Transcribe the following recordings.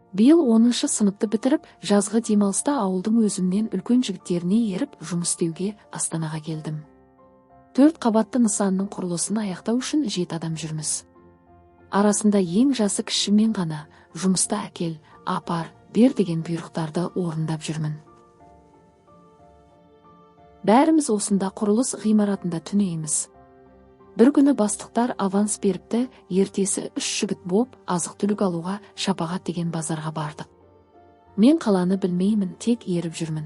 Биыл 10-шы сыныпты бітіріп, жазғы демалыста ауылдың өзімнен үлкен жігіттеріне еріп жұмыс істеуге Астанаға келдім. 4 қабатты нысанның құрылысын аяқтау үшін 7 адам жүрміз. Арасында ең жасы кіші мен ғана жұмыста әкел, апар, бер деген бұйрықтарды орындап жүрмін. Бәріміз осында құрылыс ғимаратында түнейміз. Бір күні бастықтар аванс беріпті, ертесі 3 жігіт боп азық-түлік алуға Шапағат деген базарға бардық. Мен қаланы білмеймін, тек еріп жүрмін.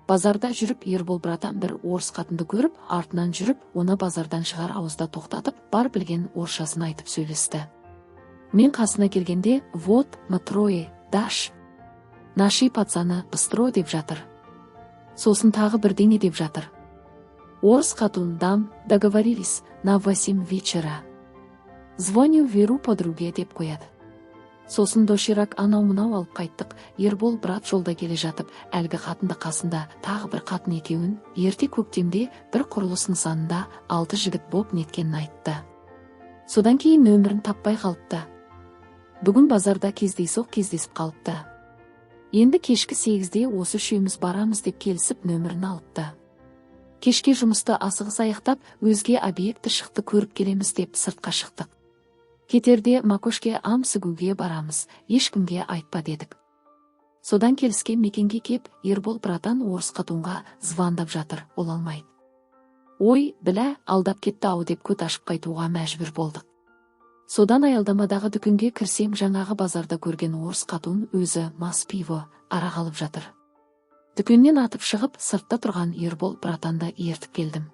Базарда жүріп Ербол братан бір орыс қатынды көріп, артынан жүріп, оны базардан шығар ауызда тоқтатып, бар білген орысшасын айтып сөйлесті. Мен қасына келгенде, вот, мы трое, даш. Наши пацаны быстро деп жатыр. Сосын тағы бірдеңе деп жатыр. Орыс қатун дам, договорились, на 8 вечера. Звоню Веру подруге деп қояды. Сосын доширак анау-мынау алып қайттық. Ербол брат жолда келе жатып, әлгі қатынды қасында тағы бір қатын екеуін ерте көктемде бір құрылыс нысанында 6 жігіт боп неткенін айтты. Содан кейін нөмірін таппай қалыпты. Бүгін базарда кездесіп қалыпты. Енді кешкі 8-де осы үшеуміз барамыз деп келісіп нөмірін алыпты. Кешке жұмысты асығыс аяқтап, өзге объекті шықты көріп келеміз деп сыртқа шықтық. Кетерде Макошке ам сігуге барамыз, ешкімге айтпа дедік. Содан келіскен мекенге кеп, Ербол братан орыс қатунға звондап жатыр, ол алмайды. Ой, білә, алдап кетті ау деп көт ашып қайтуға мәжбүр болдық. Содан аялдамадағы дүкенге кірсем, жаңағы базарда көрген орыс қатун өзі мас пиво арақ алып жатыр. Дүкеннен атып шығып, сыртта тұрған Ербол братанды ертіп келдім.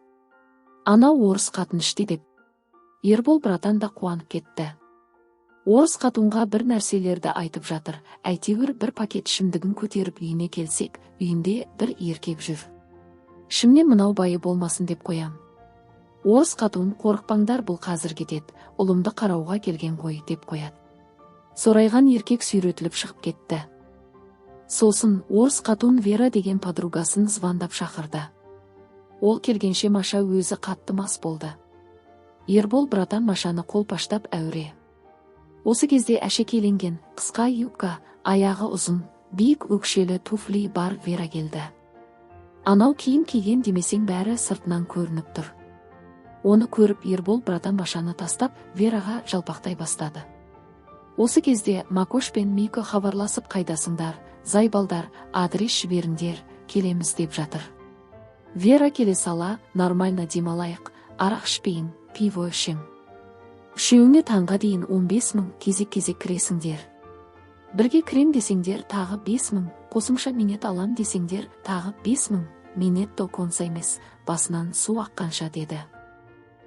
Анау орыс қатын ішті деп. Ербол братан да қуанып кетті. Орыс қатунға бір нәрселерді айтып жатыр. Әйтеуір бір пакет ішімдігін көтеріп үйіне келсек, үйінде бір еркек жүр. Ішімнен мынау байы болмасын деп қоям. Орыс қатун қорықпаңдар, бұл қазір кетеді, ұлымды қарауға келген ғой деп қояды. Сорайған еркек сүйретіліп шығып кетті. Сосын орыс қатун Вера деген подругасын звондап шақырды. Ол келгенше Маша өзі қатты мас болды. Ербол братан Машаны қолпаштап әуре. Осы кезде әшекейленген, қысқа юбка, аяғы ұзын, биік өкшелі туфли бар Вера келді. Анау киім киген демесең бәрі сыртынан көрініп тұр. Оны көріп Ербол братан Машаны тастап, Вераға жалпақтай бастады. Осы кезде Макош пен Мико хабарласып қайдасыңдар, зайбалдар, адрес жіберіңдер, келеміз деп жатыр. Вера келе сала, нормально демалайық, арақ ішпейін, пиво ішем. Үшеуіне таңға дейін 15 000, кезек-кезек кіресіңдер. Бірге кірем десеңдер тағы 5 000, қосымша минет алам десеңдер тағы 5 000, минет то конса емес, басынан су аққанша деді.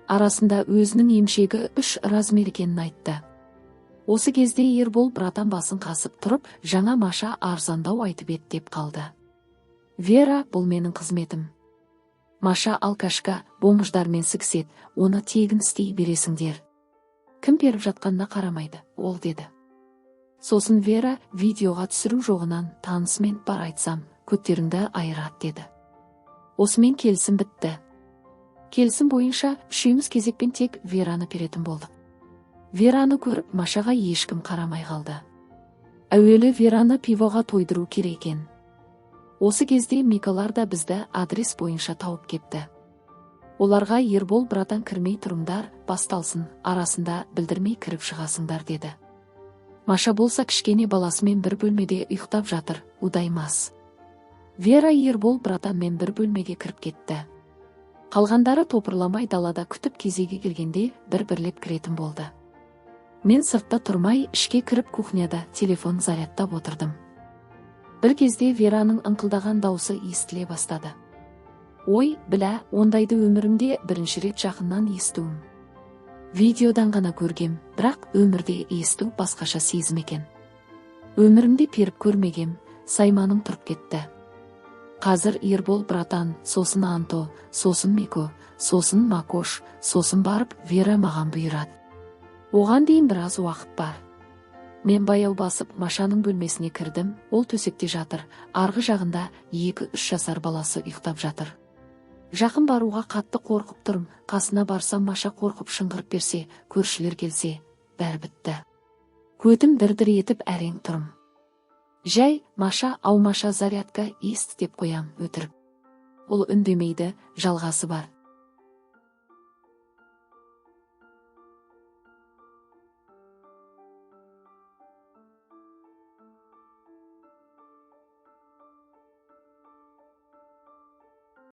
Арасында өзінің емшегі 3 размер екенін айтты. Осы кезде Ербол братан басын қасып тұрып, жаңа Маша арзандау айтып ет деп қалды. Вера, бұл менің қызметім. Маша алкашка, бомждармен сіксет, оны тегін істей бересіңдер. Кім беріп жатқанына қарамайды, ол деді. Сосын Вера, видеоға түсіру жоғынан танысымен бар айтсам, көттеріңді айырат деді. Осымен келісім бітті. Келісім бойынша үшеуміз кезекпен тек Вераны беретін болдық. Вераны көріп, Машаға ешкім қарамай қалды. Әуелі Вераны пивоға тойдыру керек екен. Осы кезде Миколар да бізді адрес бойынша тауып кепті. Оларға Ербол братан кірмей тұрыңдар, басталсын, арасында білдірмей кіріп шығасыңдар деді. Маша болса кішкене баласымен бір бөлмеде ұйықтап жатыр, удаймас. Вера Ербол братанмен бір бөлмеге кіріп кетті. Қалғандары топырламай далада күтіп кезеге келгенде бір-бірлеп кіретін болды. Мен сыртта тұрмай, ішке кіріп кухняда телефон зарядтап отырдым. Бір кезде Вераның ыңқылдаған даусы естіле бастады. Ой, білә, ондайды өмірімде бірінші рет жақыннан естуім. Видеодан ғана көргем, бірақ өмірде есту басқаша сезім екен. Өмірімде періп көрмегем, сайманым тұрып кетті. Қазір Ербол братан, сосын Анто, сосын Мико, сосын Макош, сосын барып Вера маған бұйырады. Оған дейін біраз уақыт бар. Мен баяу басып Машаның бөлмесіне кірдім, ол төсекте жатыр, арғы жағында 2-3 жасар баласы ұйықтап жатыр. Жақын баруға қатты қорқып тұрым, қасына барсам Маша қорқып шыңғырып берсе, көршілер келсе, бәрі бітті. Көтім дір-дір етіп әрең тұрым. Жәй, Маша, ау Маша, зарядка есті деп қоям өтірік. Ол үндемейді, жалғасы бар.